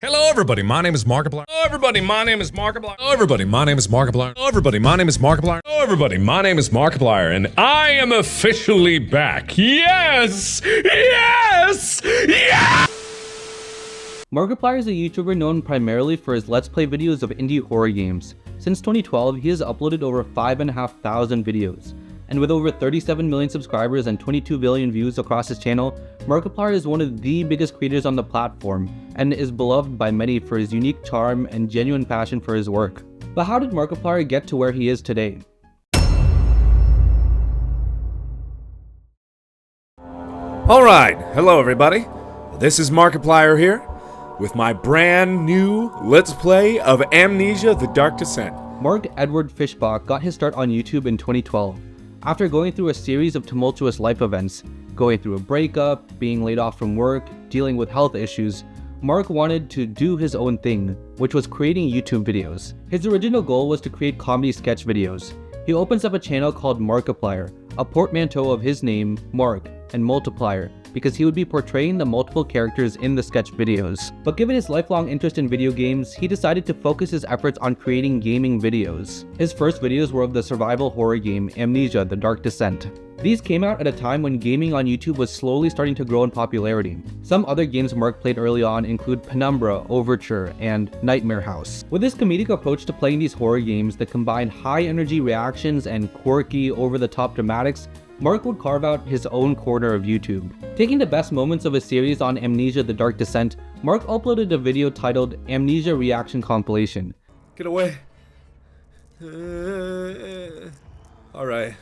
Hello everybody, my name is Markiplier. Hello everybody, my name is Markiplier. Hello everybody, my name is Markiplier. Hello everybody, my name is Markiplier. Hello everybody, my name is Markiplier, and I am officially back. Yes! Yes! Yes! Markiplier is a YouTuber known primarily for his Let's Play videos of indie horror games. Since 2012, he has uploaded over 5,500 videos. And with over 37 million subscribers and 22 billion views across his channel, Markiplier is one of the biggest creators on the platform and is beloved by many for his unique charm and genuine passion for his work. But how did Markiplier get to where he is today? Alright, hello everybody. This is Markiplier here with my brand new Let's Play of Amnesia: The Dark Descent. Mark Edward Fishbach got his start on YouTube in 2012. After going through a series of tumultuous life events, going through a breakup, being laid off from work, dealing with health issues, Mark wanted to do his own thing, which was creating YouTube videos. His original goal was to create comedy sketch videos. He opens up a channel called Markiplier, a portmanteau of his name, Mark, and Multiplier, because he would be portraying the multiple characters in the sketch videos. But given his lifelong interest in video games, he decided to focus his efforts on creating gaming videos. His first videos were of the survival horror game Amnesia: The Dark Descent. These came out at a time when gaming on YouTube was slowly starting to grow in popularity. Some other games Mark played early on include Penumbra, Overture, and Nightmare House. With his comedic approach to playing these horror games that combined high energy reactions and quirky, over-the-top dramatics, Mark would carve out his own corner of YouTube. Taking the best moments of his series on Amnesia: The Dark Descent, Mark uploaded a video titled Amnesia Reaction Compilation. Get away. Alright.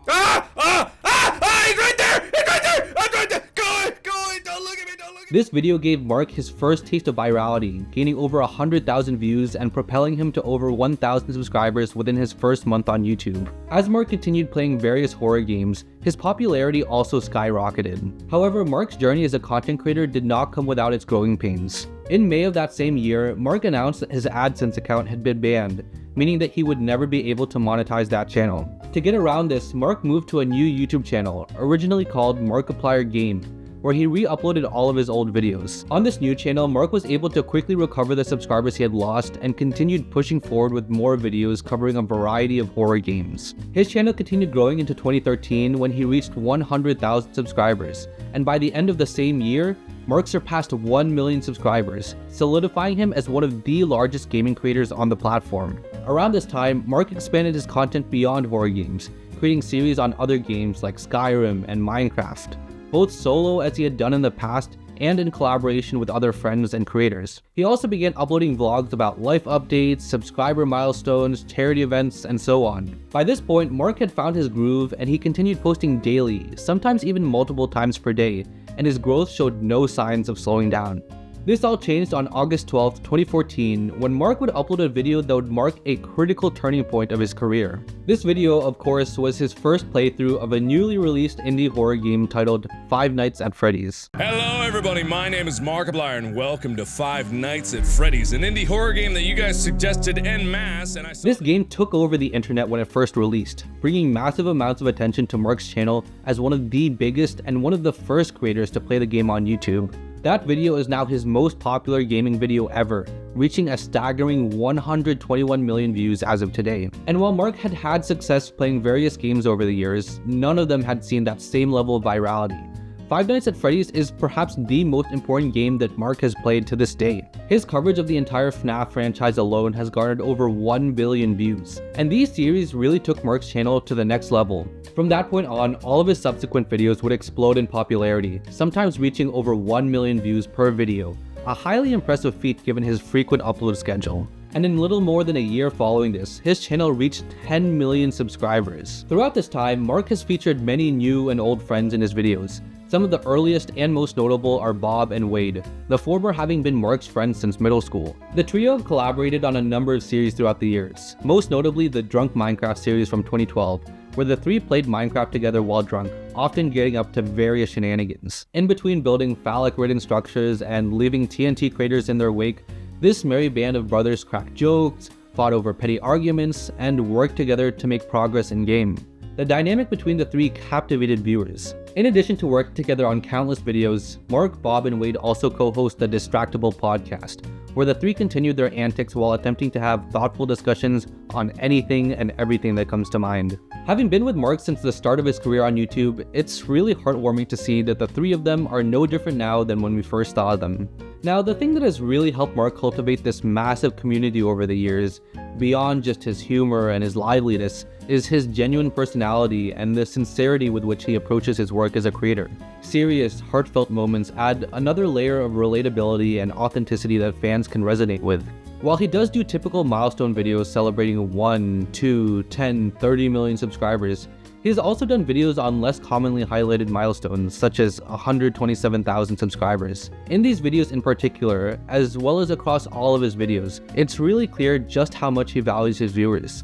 He's right there! He's right there! I'm right there! Go in! Don't look at me! This video gave Mark his first taste of virality, gaining over 100,000 views and propelling him to over 1,000 subscribers within his first month on YouTube. As Mark continued playing various horror games, his popularity also skyrocketed. However, Mark's journey as a content creator did not come without its growing pains. In May of that same year, Mark announced that his AdSense account had been banned, meaning that he would never be able to monetize that channel. To get around this, Mark moved to a new YouTube channel, originally called Markiplier Game, where he re-uploaded all of his old videos. On this new channel, Mark was able to quickly recover the subscribers he had lost and continued pushing forward with more videos covering a variety of horror games. His channel continued growing into 2013 when he reached 100,000 subscribers, and by the end of the same year, Mark surpassed 1 million subscribers, solidifying him as one of the largest gaming creators on the platform. Around this time, Mark expanded his content beyond horror games, creating series on other games like Skyrim and Minecraft, both solo as he had done in the past and in collaboration with other friends and creators. He also began uploading vlogs about life updates, subscriber milestones, charity events, and so on. By this point, Mark had found his groove and he continued posting daily, sometimes even multiple times per day, and his growth showed no signs of slowing down. This all changed on August 12, 2014, when Mark would upload a video that would mark a critical turning point of his career. This video, of course, was his first playthrough of a newly released indie horror game titled Five Nights at Freddy's. Hello everybody, my name is Markiplier, and welcome to Five Nights at Freddy's, an indie horror game that you guys suggested en masse, and This game took over the internet when it first released, bringing massive amounts of attention to Mark's channel as one of the biggest and one of the first creators to play the game on YouTube. That video is now his most popular gaming video ever, reaching a staggering 121 million views as of today. And while Mark had had success playing various games over the years, none of them had seen that same level of virality. Five Nights at Freddy's is perhaps the most important game that Mark has played to this day. His coverage of the entire FNAF franchise alone has garnered over 1 billion views, and these series really took Mark's channel to the next level. From that point on, all of his subsequent videos would explode in popularity, sometimes reaching over 1 million views per video, a highly impressive feat given his frequent upload schedule. And in little more than a year following this, his channel reached 10 million subscribers. Throughout this time, Mark has featured many new and old friends in his videos. Some of the earliest and most notable are Bob and Wade, the former having been Mark's friends since middle school. The trio have collaborated on a number of series throughout the years, most notably the Drunk Minecraft series from 2012, where the three played Minecraft together while drunk, often getting up to various shenanigans. In between building phallic-ridden structures and leaving TNT craters in their wake, this merry band of brothers cracked jokes, fought over petty arguments, and worked together to make progress in game. The dynamic between the three captivated viewers. In addition to working together on countless videos, Mark, Bob, and Wade also co-host the Distractable podcast, where the three continue their antics while attempting to have thoughtful discussions on anything and everything that comes to mind. Having been with Mark since the start of his career on YouTube, it's really heartwarming to see that the three of them are no different now than when we first saw them. Now, the thing that has really helped Mark cultivate this massive community over the years, beyond just his humor and his liveliness, is his genuine personality and the sincerity with which he approaches his work as a creator. Serious, heartfelt moments add another layer of relatability and authenticity that fans can resonate with. While he does do typical milestone videos celebrating 1, 2, 10, 30 million subscribers, he has also done videos on less commonly highlighted milestones, such as 127,000 subscribers. In these videos in particular, as well as across all of his videos, it's really clear just how much he values his viewers.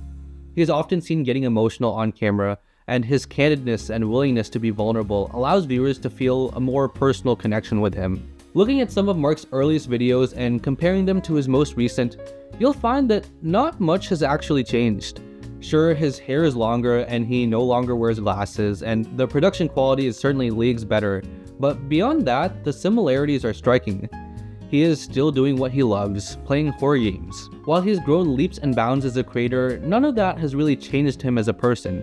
He is often seen getting emotional on camera, and his candidness and willingness to be vulnerable allows viewers to feel a more personal connection with him. Looking at some of Mark's earliest videos and comparing them to his most recent, you'll find that not much has actually changed. Sure, his hair is longer and he no longer wears glasses, and the production quality is certainly leagues better, but beyond that, the similarities are striking. He is still doing what he loves, playing horror games. While he's grown leaps and bounds as a creator, none of that has really changed him as a person.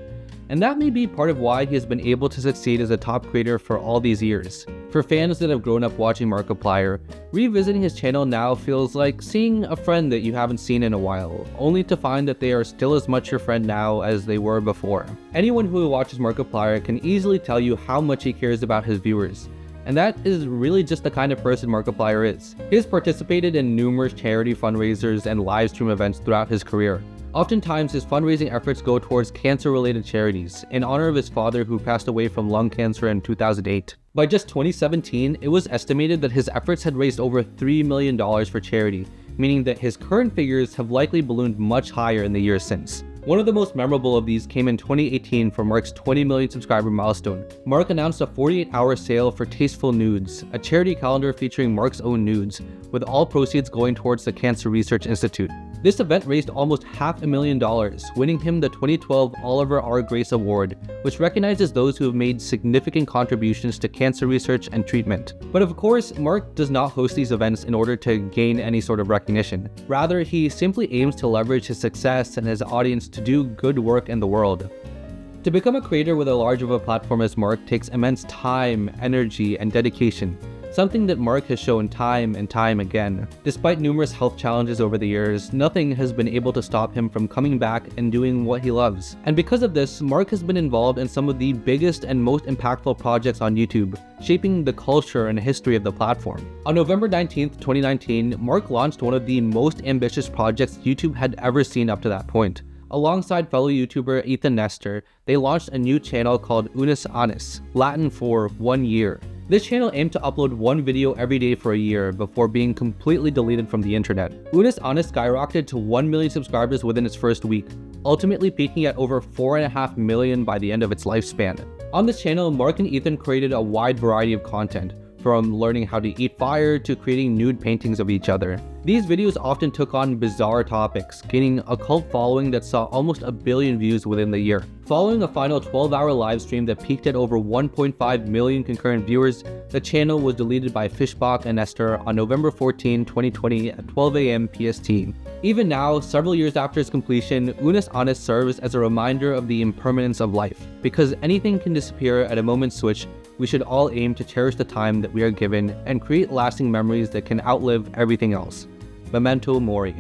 And that may be part of why he has been able to succeed as a top creator for all these years. For fans that have grown up watching Markiplier, revisiting his channel now feels like seeing a friend that you haven't seen in a while, only to find that they are still as much your friend now as they were before. Anyone who watches Markiplier can easily tell you how much he cares about his viewers. And that is really just the kind of person Markiplier is. He has participated in numerous charity fundraisers and live stream events throughout his career. Oftentimes, his fundraising efforts go towards cancer-related charities, in honor of his father who passed away from lung cancer in 2008. By just 2017, it was estimated that his efforts had raised over $3 million for charity, meaning that his current figures have likely ballooned much higher in the years since. One of the most memorable of these came in 2018 for Mark's 20 million subscriber milestone. Mark announced a 48-hour sale for Tasteful Nudes, a charity calendar featuring Mark's own nudes, with all proceeds going towards the Cancer Research Institute. This event raised almost $500,000, winning him the 2012 Oliver R. Grace Award, which recognizes those who have made significant contributions to cancer research and treatment. But of course, Mark does not host these events in order to gain any sort of recognition. Rather, he simply aims to leverage his success and his audience to do good work in the world. To become a creator with as large of a platform as Mark takes immense time, energy, and dedication. Something that Mark has shown time and time again. Despite numerous health challenges over the years, nothing has been able to stop him from coming back and doing what he loves. And because of this, Mark has been involved in some of the biggest and most impactful projects on YouTube, shaping the culture and history of the platform. On November 19th, 2019, Mark launched one of the most ambitious projects YouTube had ever seen up to that point. Alongside fellow YouTuber Ethan Nestor, they launched a new channel called Unus Annus, Latin for 1 year. This channel aimed to upload one video every day for a year before being completely deleted from the internet. Unus Annus skyrocketed to 1 million subscribers within its first week, ultimately peaking at over 4.5 million by the end of its lifespan. On this channel, Mark and Ethan created a wide variety of content, from learning how to eat fire to creating nude paintings of each other. These videos often took on bizarre topics, gaining a cult following that saw almost 1 billion views within the year. Following a final 12-hour live stream that peaked at over 1.5 million concurrent viewers, the channel was deleted by Fishbach and Nestor on November 14, 2020 at 12 AM PST. Even now, several years after its completion, Unus Annus serves as a reminder of the impermanence of life. Because anything can disappear at a moment's switch, we should all aim to cherish the time that we are given and create lasting memories that can outlive everything else. Memento Mori.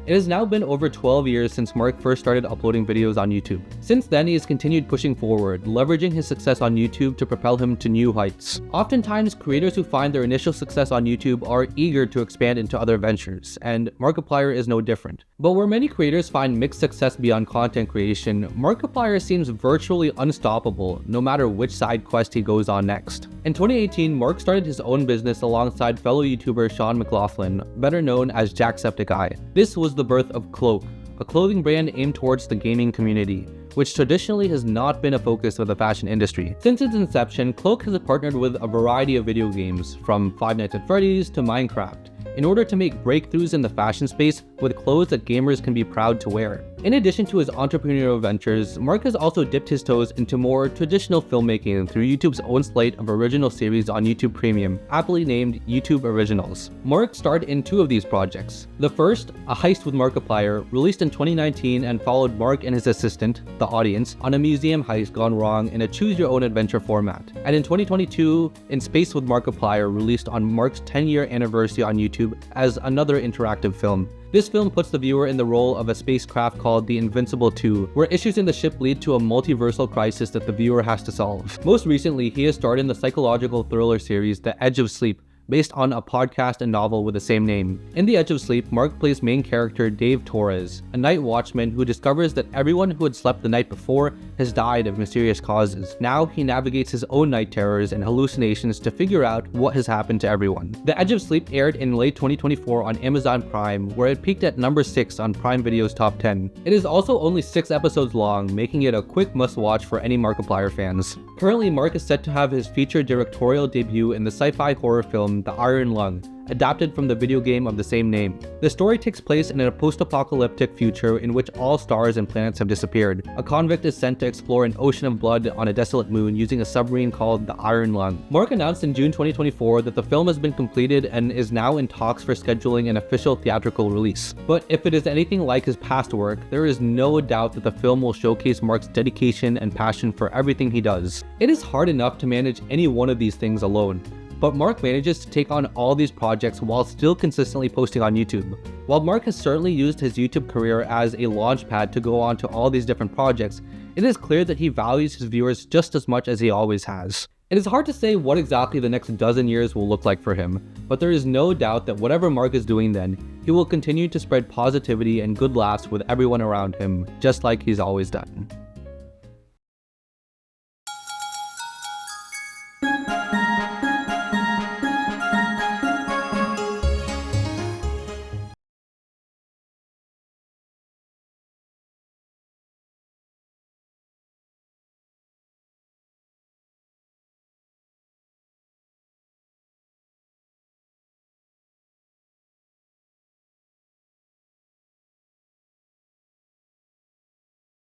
It has now been over 12 years since Mark first started uploading videos on YouTube. Since then, he has continued pushing forward, leveraging his success on YouTube to propel him to new heights. Oftentimes, creators who find their initial success on YouTube are eager to expand into other ventures, and Markiplier is no different. But where many creators find mixed success beyond content creation, Markiplier seems virtually unstoppable no matter which side quest he goes on next. In 2018, Mark started his own business alongside fellow YouTuber Sean McLaughlin, better known as Jacksepticeye. This was the birth of Cloak, a clothing brand aimed towards the gaming community, which traditionally has not been a focus of the fashion industry. Since its inception, Cloak has partnered with a variety of video games, from Five Nights at Freddy's to Minecraft, in order to make breakthroughs in the fashion space with clothes that gamers can be proud to wear. In addition to his entrepreneurial ventures, Mark has also dipped his toes into more traditional filmmaking through YouTube's own slate of original series on YouTube Premium, aptly named YouTube Originals. Mark starred in 2 of these projects. The first, A Heist with Markiplier, released in 2019 and followed Mark and his assistant, the audience, on a museum heist gone wrong in a choose-your-own-adventure format. And in 2022, In Space with Markiplier, released on Mark's 10-year anniversary on YouTube as another interactive film. This film puts the viewer in the role of a spacecraft called the Invincible 2, where issues in the ship lead to a multiversal crisis that the viewer has to solve. Most recently, he has starred in the psychological thriller series The Edge of Sleep, based on a podcast and novel with the same name. In The Edge of Sleep, Mark plays main character Dave Torres, a night watchman who discovers that everyone who had slept the night before has died of mysterious causes. Now he navigates his own night terrors and hallucinations to figure out what has happened to everyone. The Edge of Sleep aired in late 2024 on Amazon Prime, where it peaked at number 6 on Prime Video's top 10. It is also only 6 episodes long, making it a quick must-watch for any Markiplier fans. Currently, Mark is set to have his feature directorial debut in the sci-fi horror film The Iron Lung, adapted from the video game of the same name. The story takes place in a post-apocalyptic future in which all stars and planets have disappeared. A convict is sent to explore an ocean of blood on a desolate moon using a submarine called the Iron Lung. Mark announced in June 2024 that the film has been completed and is now in talks for scheduling an official theatrical release. But if it is anything like his past work, there is no doubt that the film will showcase Mark's dedication and passion for everything he does. It is hard enough to manage any one of these things alone, but Mark manages to take on all these projects while still consistently posting on YouTube. While Mark has certainly used his YouTube career as a launchpad to go on to all these different projects, it is clear that he values his viewers just as much as he always has. It is hard to say what exactly the next dozen years will look like for him, but there is no doubt that whatever Mark is doing then, he will continue to spread positivity and good laughs with everyone around him, just like he's always done.